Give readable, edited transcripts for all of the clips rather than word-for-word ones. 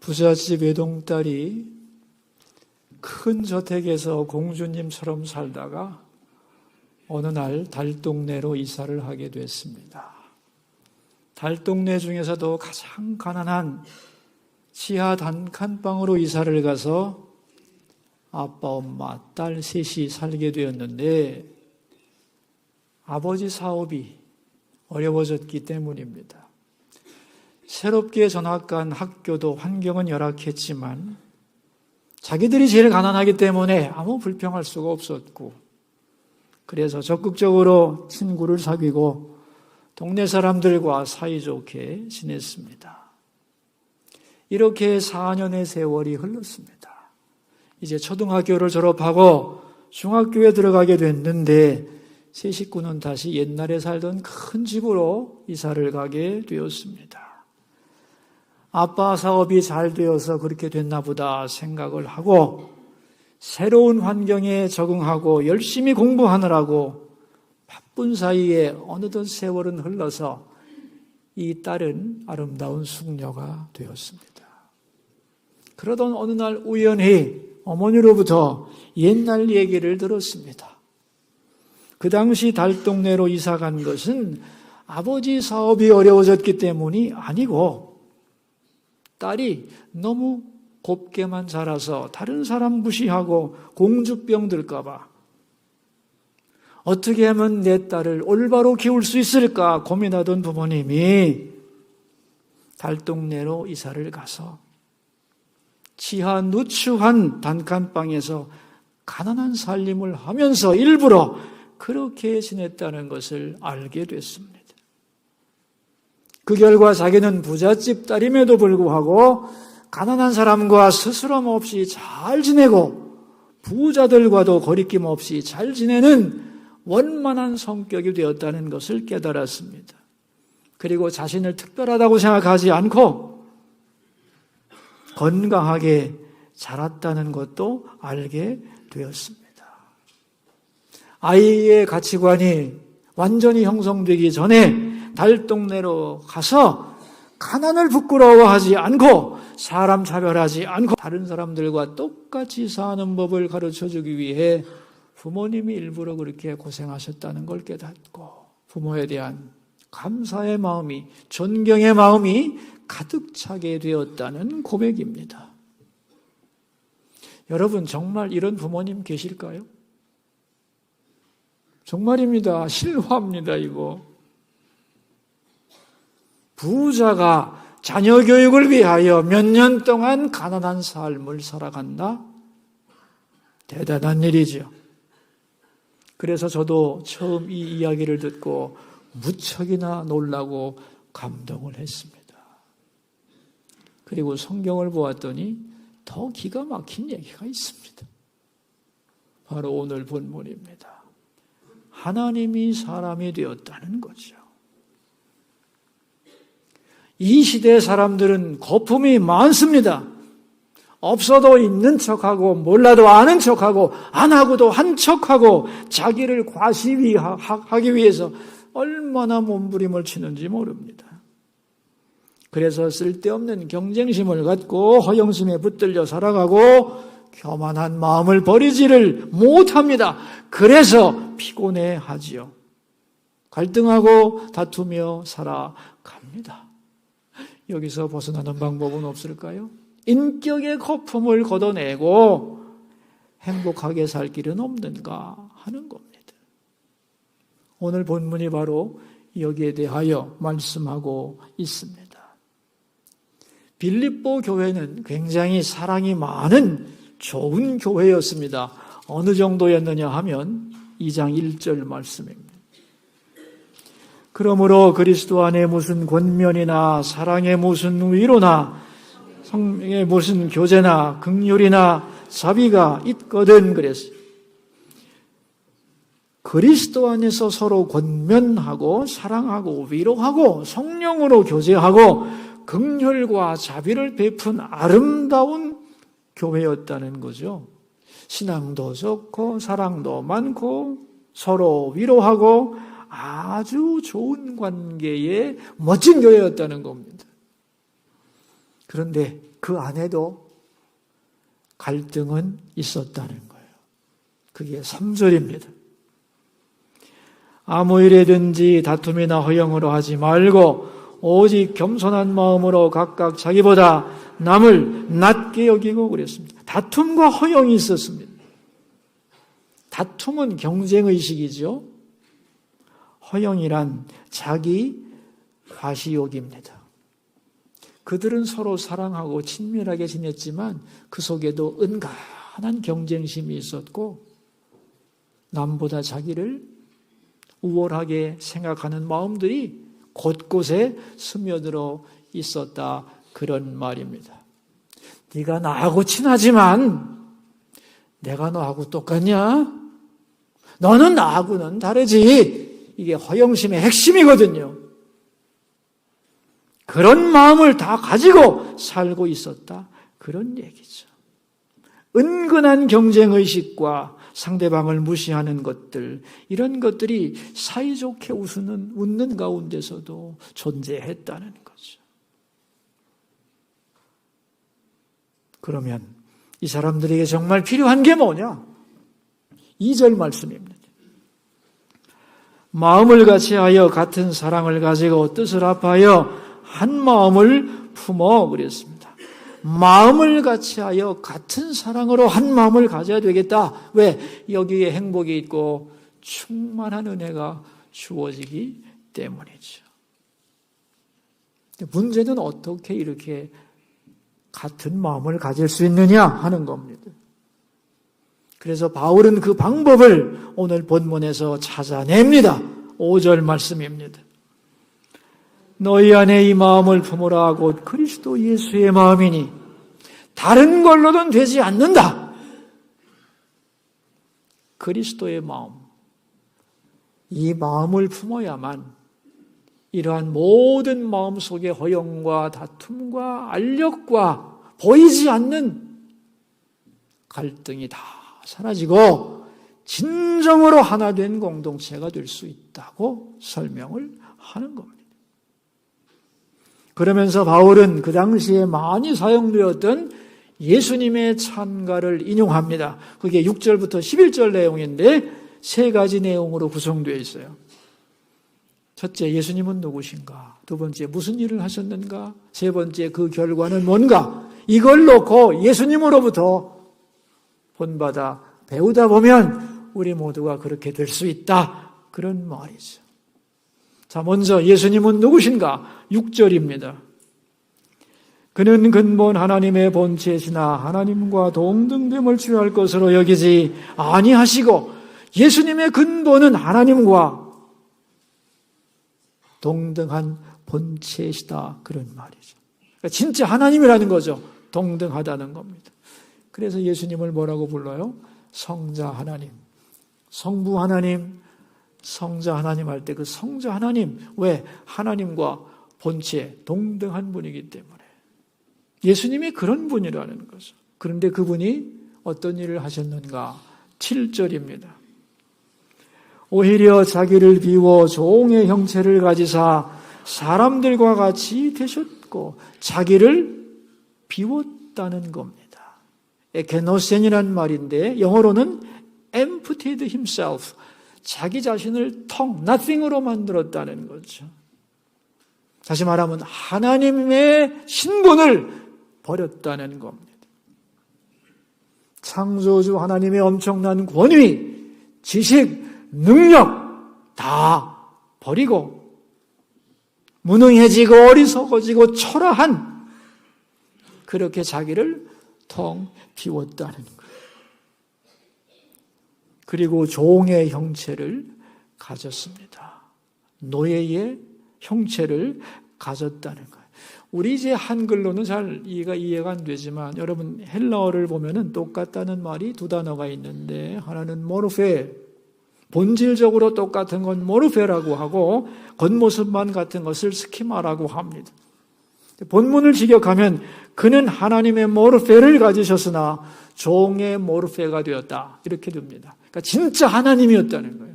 부잣집 외동딸이 큰 저택에서 공주님처럼 살다가 어느 날 달동네로 이사를 하게 됐습니다. 달동네 중에서도 가장 가난한 지하 단칸방으로 이사를 가서 아빠, 엄마, 딸 셋이 살게 되었는데 아버지 사업이 어려워졌기 때문입니다. 새롭게 전학 간 학교도 환경은 열악했지만 자기들이 제일 가난하기 때문에 아무 불평할 수가 없었고, 그래서 적극적으로 친구를 사귀고 동네 사람들과 사이좋게 지냈습니다. 이렇게 4년의 세월이 흘렀습니다. 이제 초등학교를 졸업하고 중학교에 들어가게 됐는데 세 식구는 다시 옛날에 살던 큰 집으로 이사를 가게 되었습니다. 아빠 사업이 잘 되어서 그렇게 됐나 보다 생각을 하고 새로운 환경에 적응하고 열심히 공부하느라고 바쁜 사이에 어느덧 세월은 흘러서 이 딸은 아름다운 숙녀가 되었습니다. 그러던 어느 날 우연히 어머니로부터 옛날 얘기를 들었습니다. 그 당시 달동네로 이사 간 것은 아버지 사업이 어려워졌기 때문이 아니고 딸이 너무 곱게만 자라서 다른 사람 무시하고 공주병 들까 봐 어떻게 하면 내 딸을 올바로 키울 수 있을까 고민하던 부모님이 달동네로 이사를 가서 지하 누추한 단칸방에서 가난한 살림을 하면서 일부러 그렇게 지냈다는 것을 알게 됐습니다. 그 결과 자기는 부잣집 딸임에도 불구하고 가난한 사람과 스스럼 없이 잘 지내고 부자들과도 거리낌 없이 잘 지내는 원만한 성격이 되었다는 것을 깨달았습니다. 그리고 자신을 특별하다고 생각하지 않고 건강하게 자랐다는 것도 알게 되었습니다. 아이의 가치관이 완전히 형성되기 전에 달동네로 가서 가난을 부끄러워하지 않고 사람 차별하지 않고 다른 사람들과 똑같이 사는 법을 가르쳐주기 위해 부모님이 일부러 그렇게 고생하셨다는 걸 깨닫고 부모에 대한 감사의 마음이, 존경의 마음이 가득 차게 되었다는 고백입니다. 여러분, 정말 이런 부모님 계실까요? 정말입니다. 실화입니다, 이거. 부자가 자녀 교육을 위하여 몇 년 동안 가난한 삶을 살아간다? 대단한 일이죠. 그래서 저도 처음 이 이야기를 듣고 무척이나 놀라고 감동을 했습니다. 그리고 성경을 보았더니 더 기가 막힌 얘기가 있습니다. 바로 오늘 본문입니다. 하나님이 사람이 되었다는 거죠. 이 시대 사람들은 거품이 많습니다. 없어도 있는 척하고 몰라도 아는 척하고 안 하고도 한 척하고 자기를 과시하기 위해서 얼마나 몸부림을 치는지 모릅니다. 그래서 쓸데없는 경쟁심을 갖고 허영심에 붙들려 살아가고 교만한 마음을 버리지를 못합니다. 그래서 피곤해하지요. 갈등하고 다투며 살아갑니다. 여기서 벗어나는 방법은 없을까요? 인격의 거품을 걷어내고 행복하게 살 길은 없는가 하는 겁니다. 오늘 본문이 바로 여기에 대하여 말씀하고 있습니다. 빌립보 교회는 굉장히 사랑이 많은 좋은 교회였습니다. 어느 정도였느냐 하면 2장 1절 말씀입니다. 그러므로 그리스도 안에 무슨 권면이나 사랑의 무슨 위로나 성령의 무슨 교제나 긍휼이나 자비가 있거든 그랬어요. 그리스도 안에서 서로 권면하고 사랑하고 위로하고 성령으로 교제하고 긍휼과 자비를 베푼 아름다운 교회였다는 거죠. 신앙도 좋고 사랑도 많고 서로 위로하고 아주 좋은 관계의 멋진 교회였다는 겁니다. 그런데 그 안에도 갈등은 있었다는 거예요. 그게 3절입니다. 아무 일에든지 다툼이나 허영으로 하지 말고 오직 겸손한 마음으로 각각 자기보다 남을 낮게 여기고 그랬습니다. 다툼과 허영이 있었습니다. 다툼은 경쟁의식이죠. 허영이란 자기 과시욕입니다. 그들은 서로 사랑하고 친밀하게 지냈지만 그 속에도 은간한 경쟁심이 있었고 남보다 자기를 우월하게 생각하는 마음들이 곳곳에 스며들어 있었다, 그런 말입니다. 네가 나하고 친하지만 내가 너하고 똑같냐? 너는 나하고는 다르지. 이게 허영심의 핵심이거든요. 그런 마음을 다 가지고 살고 있었다, 그런 얘기죠. 은근한 경쟁의식과 상대방을 무시하는 것들, 이런 것들이 사이좋게 웃는 가운데서도 존재했다는 거죠. 그러면 이 사람들에게 정말 필요한 게 뭐냐? 2절 말씀입니다. 마음을 같이하여 같은 사랑을 가지고 뜻을 합하여 한 마음을 품어 그랬습니다. 마음을 같이하여 같은 사랑으로 한 마음을 가져야 되겠다. 왜? 여기에 행복이 있고 충만한 은혜가 주어지기 때문이죠. 문제는 어떻게 이렇게 같은 마음을 가질 수 있느냐 하는 겁니다. 그래서 바울은 그 방법을 오늘 본문에서 찾아냅니다. 5절 말씀입니다. 너희 안에 이 마음을 품으라 곧 그리스도 예수의 마음이니 다른 걸로는 되지 않는다. 그리스도의 마음, 이 마음을 품어야만 이러한 모든 마음속의 허영과 다툼과 알력과 보이지 않는 갈등이 다 사라지고 진정으로 하나 된 공동체가 될 수 있다고 설명을 하는 겁니다. 그러면서 바울은 그 당시에 많이 사용되었던 예수님의 찬가를 인용합니다. 그게 6절부터 11절 내용인데 3가지 내용으로 구성되어 있어요. 첫째, 예수님은 누구신가? 두 번째, 무슨 일을 하셨는가? 세 번째, 그 결과는 뭔가? 이걸 놓고 예수님으로부터 본받아 배우다 보면 우리 모두가 그렇게 될 수 있다, 그런 말이죠. 자, 먼저 예수님은 누구신가? 6절입니다. 그는 근본 하나님의 본체시나 하나님과 동등됨을 취할 것으로 여기지 아니하시고, 예수님의 근본은 하나님과 동등한 본체시다, 그런 말이죠. 그러니까 진짜 하나님이라는 거죠. 동등하다는 겁니다. 그래서 예수님을 뭐라고 불러요? 성자 하나님, 성부 하나님, 성자 하나님 할 때 그 성자 하나님, 왜? 하나님과 본체 동등한 분이기 때문에 예수님이 그런 분이라는 거죠. 그런데 그분이 어떤 일을 하셨는가? 7절입니다. 오히려 자기를 비워 종의 형체를 가지사 사람들과 같이 되셨고 자기를 비웠다는 겁니다. 에케노센이라는 말인데 영어로는 emptied himself, 자기 자신을 nothing으로 만들었다는 거죠. 다시 말하면 하나님의 신분을 버렸다는 겁니다. 창조주 하나님의 엄청난 권위, 지식, 능력 다 버리고 무능해지고 어리석어지고 초라한, 그렇게 자기를 텅 비웠다는 거예요. 그리고 종의 형체를 가졌습니다. 노예의 형체를 가졌다는 거예요. 우리 이제 한글로는 잘 이해가 안 되지만 여러분 헬라어를 보면은 똑같다는 말이 두 단어가 있는데 하나는 모르페, 본질적으로 똑같은 건 모르페라고 하고 겉모습만 같은 것을 스키마라고 합니다. 본문을 직역하면 그는 하나님의 모르페를 가지셨으나 종의 모르페가 되었다, 이렇게 됩니다. 그러니까 진짜 하나님이었다는 거예요.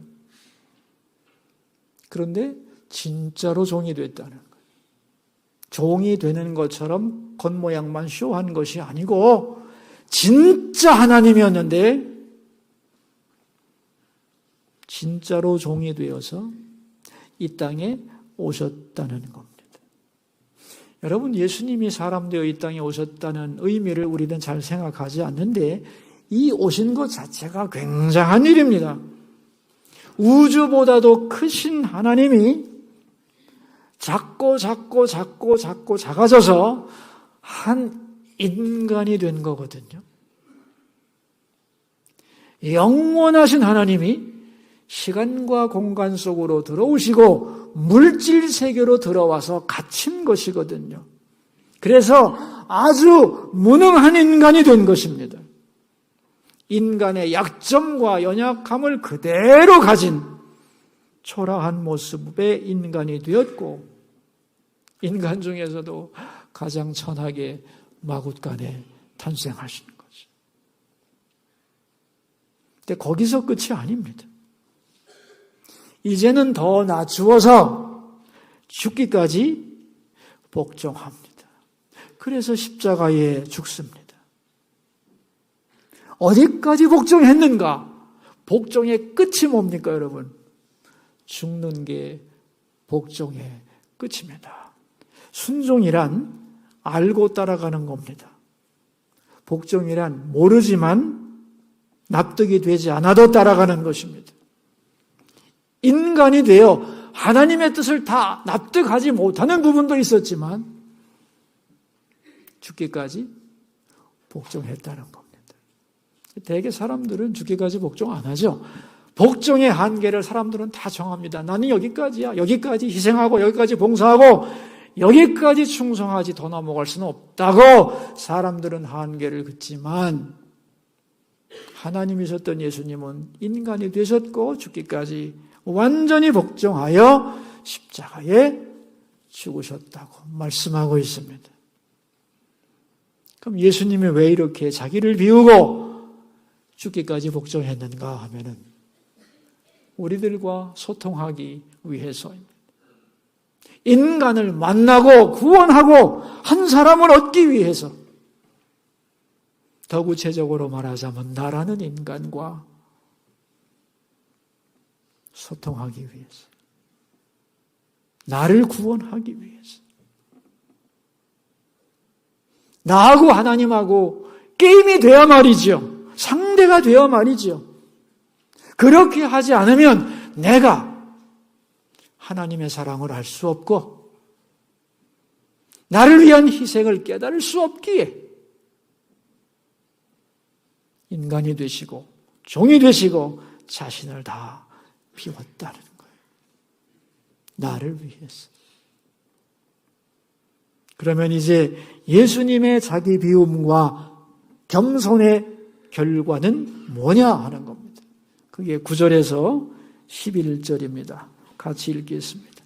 그런데 진짜로 종이 됐다는 거예요. 종이 되는 것처럼 겉모양만 쇼한 것이 아니고 진짜 하나님이었는데 진짜로 종이 되어서 이 땅에 오셨다는 겁니다. 여러분, 예수님이 사람 되어 이 땅에 오셨다는 의미를 우리는 잘 생각하지 않는데 이 오신 것 자체가 굉장한 일입니다. 우주보다도 크신 하나님이 작고 작아져서 한 인간이 된 거거든요. 영원하신 하나님이 시간과 공간 속으로 들어오시고 물질 세계로 들어와서 갇힌 것이거든요. 그래서 아주 무능한 인간이 된 것입니다. 인간의 약점과 연약함을 그대로 가진 초라한 모습의 인간이 되었고, 인간 중에서도 가장 천하게 마굿간에 탄생하신 거죠. 근데 거기서 끝이 아닙니다. 이제는 더 낮추어서 죽기까지 복종합니다. 그래서 십자가에 죽습니다. 어디까지 복종했는가? 복종의 끝이 뭡니까, 여러분? 죽는 게 복종의 끝입니다. 순종이란 알고 따라가는 겁니다. 복종이란 모르지만 납득이 되지 않아도 따라가는 것입니다. 인간이 되어 하나님의 뜻을 다 납득하지 못하는 부분도 있었지만 죽기까지 복종했다는 겁니다. 대개 사람들은 죽기까지 복종 안 하죠. 복종의 한계를 사람들은 다 정합니다. 나는 여기까지야. 여기까지 희생하고 여기까지 봉사하고 여기까지 충성하지 더 넘어갈 수는 없다고 사람들은 한계를 긋지만 하나님이셨던 예수님은 인간이 되셨고 죽기까지 완전히 복종하여 십자가에 죽으셨다고 말씀하고 있습니다. 그럼 예수님이 왜 이렇게 자기를 비우고 죽기까지 복종했는가 하면은 우리들과 소통하기 위해서입니다. 인간을 만나고 구원하고 한 사람을 얻기 위해서, 더 구체적으로 말하자면 나라는 인간과 소통하기 위해서, 나를 구원하기 위해서, 나하고 하나님하고 게임이 돼야 말이죠. 상대가 되어 말이죠. 그렇게 하지 않으면 내가 하나님의 사랑을 알 수 없고 나를 위한 희생을 깨달을 수 없기에 인간이 되시고 종이 되시고 자신을 다 비웠다는 거예요. 나를 위해서. 그러면 이제 예수님의 자기 비움과 겸손의 결과는 뭐냐 하는 겁니다. 그게 9절에서 11절입니다. 같이 읽겠습니다.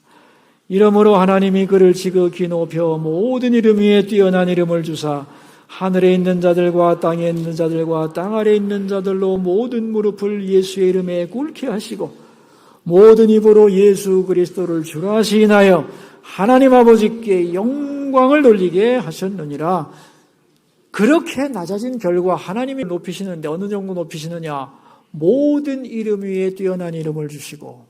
이러므로 하나님이 그를 지극히 높여 모든 이름 위에 뛰어난 이름을 주사 하늘에 있는 자들과 땅에 있는 자들과 땅 아래에 있는 자들로 모든 무릎을 예수의 이름에 꿇게 하시고 모든 입으로 예수 그리스도를 주라 시인하여 하나님 아버지께 영광을 돌리게 하셨느니라. 그렇게 낮아진 결과 하나님이 높이시는데 어느 정도 높이시느냐? 모든 이름 위에 뛰어난 이름을 주시고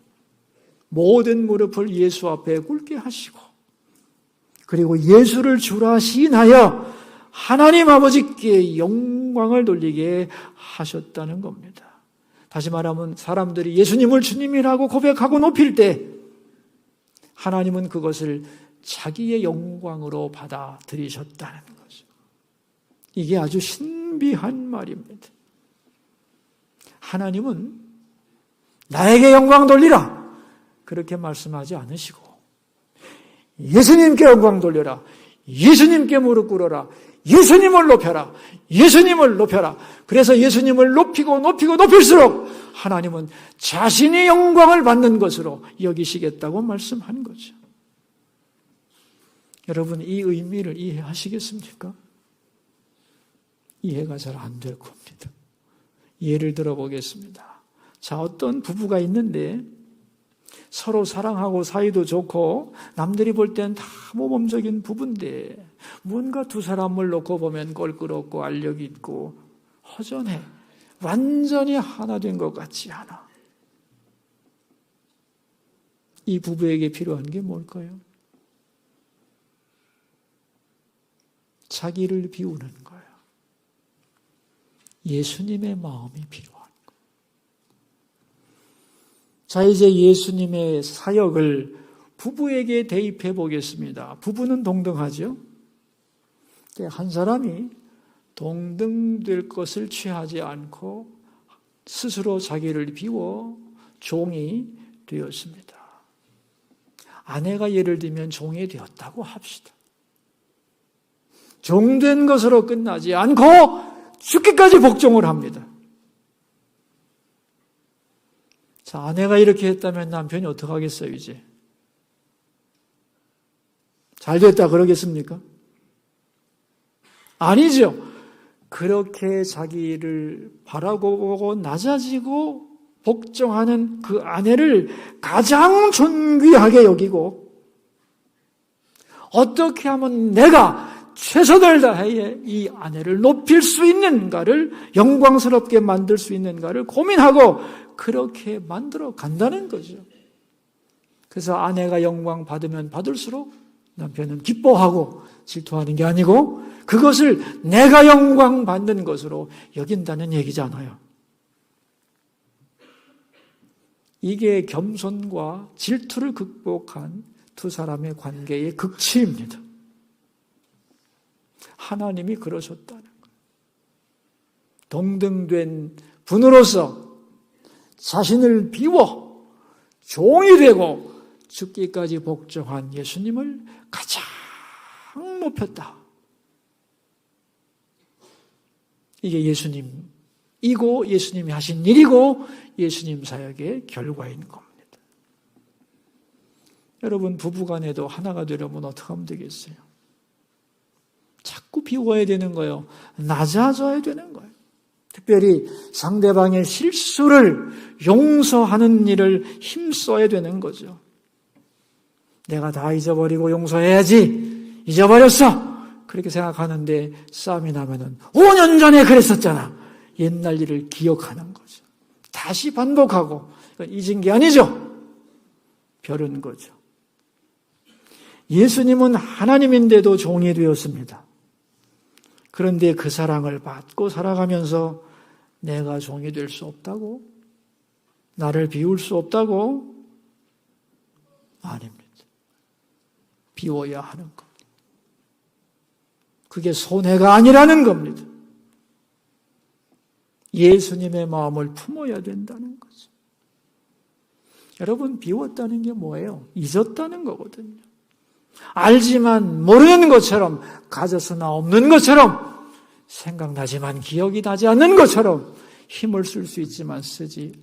모든 무릎을 예수 앞에 꿇게 하시고 그리고 예수를 주라 시인하여 하나님 아버지께 영광을 돌리게 하셨다는 겁니다. 다시 말하면 사람들이 예수님을 주님이라고 고백하고 높일 때 하나님은 그것을 자기의 영광으로 받아들이셨다는 거죠. 이게 아주 신비한 말입니다. 하나님은 나에게 영광 돌리라 그렇게 말씀하지 않으시고 예수님께 영광 돌려라, 예수님께 무릎 꿇어라, 예수님을 높여라, 예수님을 높여라. 그래서 예수님을 높이고 높일수록 하나님은 자신이 영광을 받는 것으로 여기시겠다고 말씀한 거죠. 여러분, 이 의미를 이해하시겠습니까? 이해가 잘 안 될 겁니다. 예를 들어보겠습니다. 자, 어떤 부부가 있는데 서로 사랑하고 사이도 좋고 남들이 볼 땐 다 모범적인 부부인데 뭔가 두 사람을 놓고 보면 껄끄럽고 알력 있고 허전해. 완전히 하나 된 것 같지 않아. 이 부부에게 필요한 게 뭘까요? 자기를 비우는 거예요. 예수님의 마음이 필요한 거예요. 자, 이제 예수님의 사역을 부부에게 대입해 보겠습니다. 부부는 동등하죠? 한 사람이 동등될 것을 취하지 않고 스스로 자기를 비워 종이 되었습니다. 아내가 예를 들면 종이 되었다고 합시다. 종된 것으로 끝나지 않고 죽기까지 복종을 합니다. 자, 아내가 이렇게 했다면 남편이 어떻게 하겠어요, 이제? 잘 됐다 그러겠습니까? 아니죠. 그렇게 자기를 바라보고 낮아지고 복종하는 그 아내를 가장 존귀하게 여기고 어떻게 하면 내가 최선을 다해 이 아내를 높일 수 있는가를 영광스럽게 만들 수 있는가를 고민하고 그렇게 만들어 간다는 거죠. 그래서 아내가 영광 받으면 받을수록 남편은 기뻐하고 질투하는 게 아니고 그것을 내가 영광 받는 것으로 여긴다는 얘기잖아요. 이게 겸손과 질투를 극복한 두 사람의 관계의 극치입니다. 하나님이 그러셨다는 거예요. 동등된 분으로서 자신을 비워 종이 되고 죽기까지 복종한 예수님을 가장 높였다. 이게 예수님이고 예수님이 하신 일이고 예수님 사역의 결과인 겁니다. 여러분 부부간에도 하나가 되려면 어떻게 하면 되겠어요? 자꾸 비워야 되는 거예요. 낮아져야 되는 거예요. 특별히 상대방의 실수를 용서하는 일을 힘써야 되는 거죠. 내가 다 잊어버리고 용서해야지. 잊어버렸어. 그렇게 생각하는데 싸움이 나면은 5년 전에 그랬었잖아. 옛날 일을 기억하는 거죠. 다시 반복하고 잊은 게 아니죠. 별은 거죠. 예수님은 하나님인데도 종이 되었습니다. 그런데 그 사랑을 받고 살아가면서 내가 종이 될 수 없다고? 나를 비울 수 없다고? 아닙니다. 비워야 하는 겁니다. 그게 손해가 아니라는 겁니다. 예수님의 마음을 품어야 된다는 거죠. 여러분, 비웠다는 게 뭐예요? 잊었다는 거거든요. 알지만 모르는 것처럼, 가졌으나 없는 것처럼, 생각나지만 기억이 나지 않는 것처럼 힘을 쓸 수 있지만 쓰지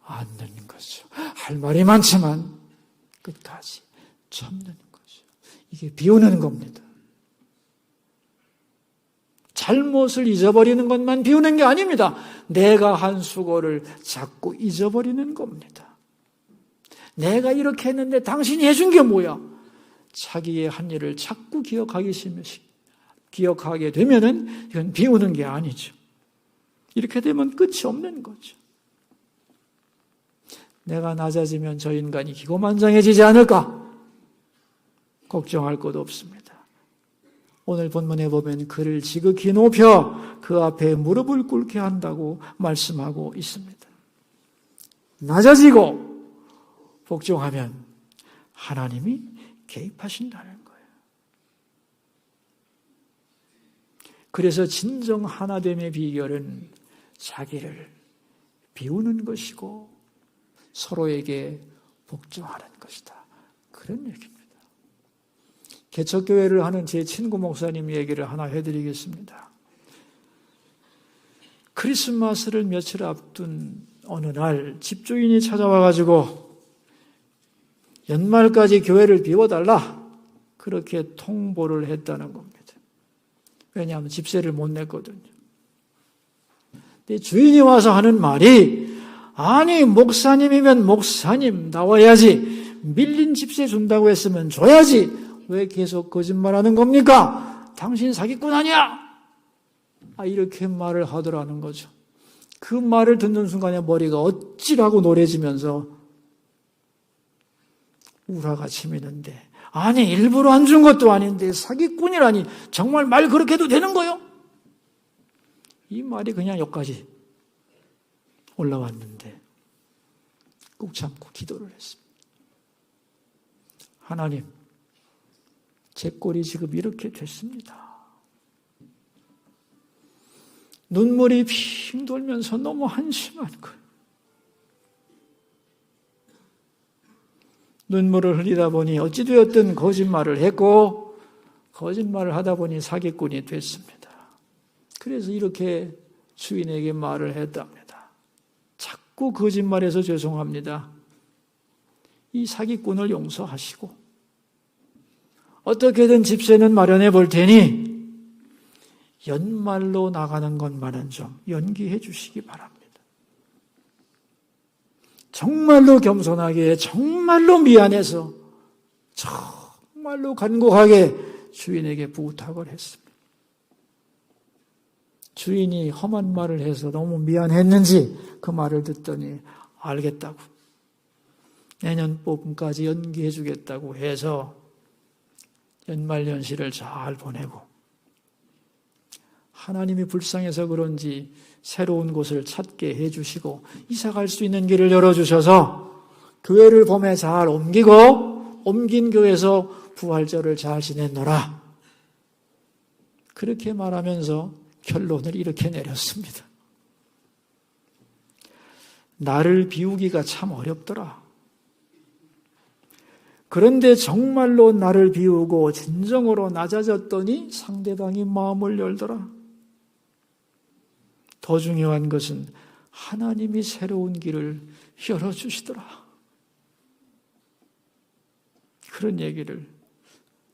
않는 거죠. 할 말이 많지만 끝까지 참는 거죠. 이게 비우는 겁니다. 잘못을 잊어버리는 것만 비우는 게 아닙니다. 내가 한 수고를 자꾸 잊어버리는 겁니다. 내가 이렇게 했는데 당신이 해준 게 뭐야? 자기의 한 일을 자꾸 기억하게 되면은 이건 비우는 게 아니죠. 이렇게 되면 끝이 없는 거죠. 내가 낮아지면 저 인간이 기고만장해지지 않을까? 걱정할 것도 없습니다. 오늘 본문에 보면 그를 지극히 높여 그 앞에 무릎을 꿇게 한다고 말씀하고 있습니다. 낮아지고 복종하면 하나님이 개입하신다는 거예요. 그래서 진정 하나됨의 비결은 자기를 비우는 것이고 서로에게 복종하는 것이다. 그런 얘기입니다. 개척교회를 하는 제 친구 목사님 얘기를 하나 해드리겠습니다. 크리스마스를 며칠 앞둔 어느 날 집주인이 찾아와가지고 연말까지 교회를 비워달라 그렇게 통보를 했다는 겁니다. 왜냐하면 집세를 못 냈거든요. 근데 주인이 와서 하는 말이 아니, 목사님이면 목사님 나와야지. 밀린 집세 준다고 했으면 줘야지. 왜 계속 거짓말하는 겁니까? 당신 사기꾼 아니야? 이렇게 말을 하더라는 거죠. 그 말을 듣는 순간에 머리가 어찌라고 노래지면서 우라가 치미는데, 아니, 일부러 안 준 것도 아닌데 사기꾼이라니, 정말 말 그렇게 해도 되는 거요? 이 말이 그냥 여기까지 올라왔는데 꾹 참고 기도를 했습니다. 하나님, 제 꼴이 지금 이렇게 됐습니다. 눈물이 핑 돌면서 너무 한심한 거예요. 눈물을 흘리다 보니 어찌되었든 거짓말을 했고, 거짓말을 하다 보니 사기꾼이 됐습니다. 그래서 이렇게 주인에게 말을 했답니다. 자꾸 거짓말해서 죄송합니다. 이 사기꾼을 용서하시고 어떻게든 집세는 마련해 볼 테니 연말로 나가는 것만은 좀 연기해 주시기 바랍니다. 정말로 겸손하게, 정말로 미안해서, 정말로 간곡하게 주인에게 부탁을 했습니다. 주인이 험한 말을 해서 너무 미안했는지 그 말을 듣더니 알겠다고, 내년 뽑음까지 연기해 주겠다고 해서 연말연시를 잘 보내고, 하나님이 불쌍해서 그런지 새로운 곳을 찾게 해주시고 이사갈 수 있는 길을 열어주셔서 교회를 봄에 잘 옮기고, 옮긴 교회에서 부활절을 잘 지냈노라. 그렇게 말하면서 결론을 이렇게 내렸습니다. 나를 비우기가 참 어렵더라. 그런데 정말로 나를 비우고 진정으로 낮아졌더니 상대방이 마음을 열더라. 더 중요한 것은 하나님이 새로운 길을 열어주시더라. 그런 얘기를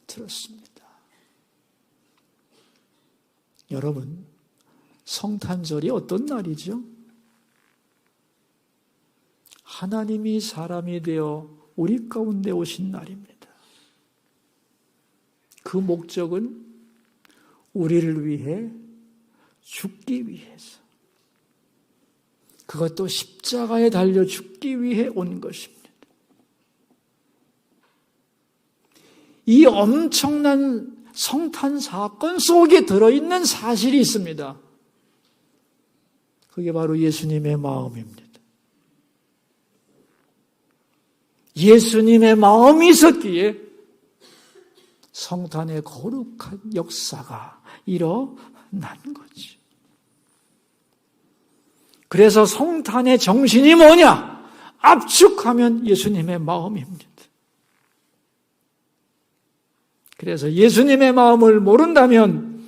들었습니다. 여러분, 성탄절이 어떤 날이죠? 하나님이 사람이 되어 우리 가운데 오신 날입니다. 그 목적은 우리를 위해 죽기 위해서, 그것도 십자가에 달려 죽기 위해 온 것입니다. 이 엄청난 성탄 사건 속에 들어있는 사실이 있습니다. 그게 바로 예수님의 마음입니다. 예수님의 마음이 있었기에 성탄의 거룩한 역사가 일어난 거지. 그래서 성탄의 정신이 뭐냐? 압축하면 예수님의 마음입니다. 그래서 예수님의 마음을 모른다면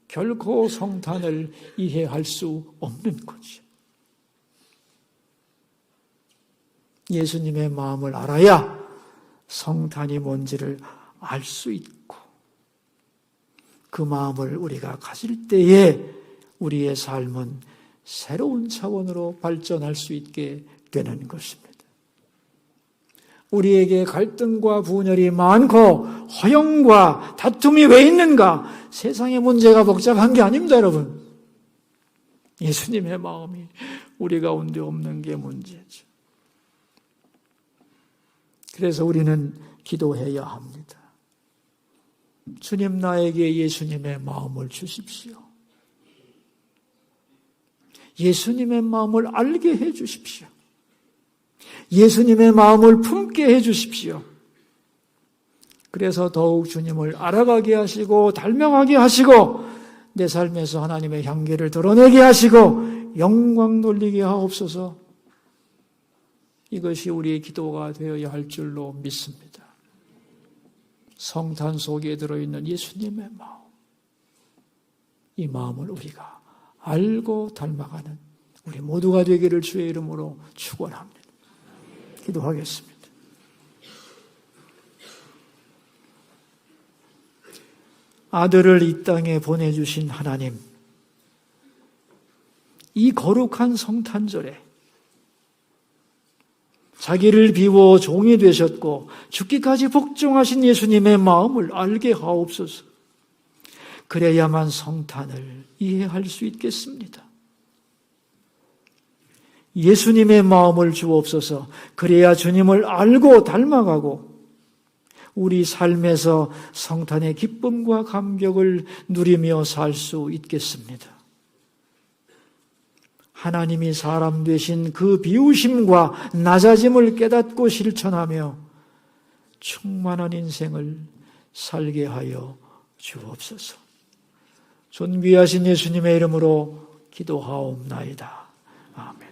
결코 성탄을 이해할 수 없는 거죠. 예수님의 마음을 알아야 성탄이 뭔지를 알 수 있고, 그 마음을 우리가 가질 때에 우리의 삶은 새로운 차원으로 발전할 수 있게 되는 것입니다. 우리에게 갈등과 분열이 많고 허영과 다툼이 왜 있는가? 세상의 문제가 복잡한 게 아닙니다, 여러분. 예수님의 마음이 우리 가운데 없는 게 문제죠. 그래서 우리는 기도해야 합니다. 주님, 나에게 예수님의 마음을 주십시오. 예수님의 마음을 알게 해 주십시오. 예수님의 마음을 품게 해 주십시오. 그래서 더욱 주님을 알아가게 하시고 닮아가게 하시고 내 삶에서 하나님의 향기를 드러내게 하시고 영광 돌리게 하옵소서. 이것이 우리의 기도가 되어야 할 줄로 믿습니다. 성탄 속에 들어있는 예수님의 마음, 이 마음을 우리가 알고 닮아가는 우리 모두가 되기를 주의 이름으로 축원합니다. 기도하겠습니다. 아들을 이 땅에 보내주신 하나님, 이 거룩한 성탄절에 자기를 비워 종이 되셨고 죽기까지 복종하신 예수님의 마음을 알게 하옵소서. 그래야만 성탄을 이해할 수 있겠습니다. 예수님의 마음을 주옵소서. 그래야 주님을 알고 닮아가고 우리 삶에서 성탄의 기쁨과 감격을 누리며 살 수 있겠습니다. 하나님이 사람 되신 그 비우심과 낮아짐을 깨닫고 실천하며 충만한 인생을 살게 하여 주옵소서. 존귀하신 예수님의 이름으로 기도하옵나이다. 아멘.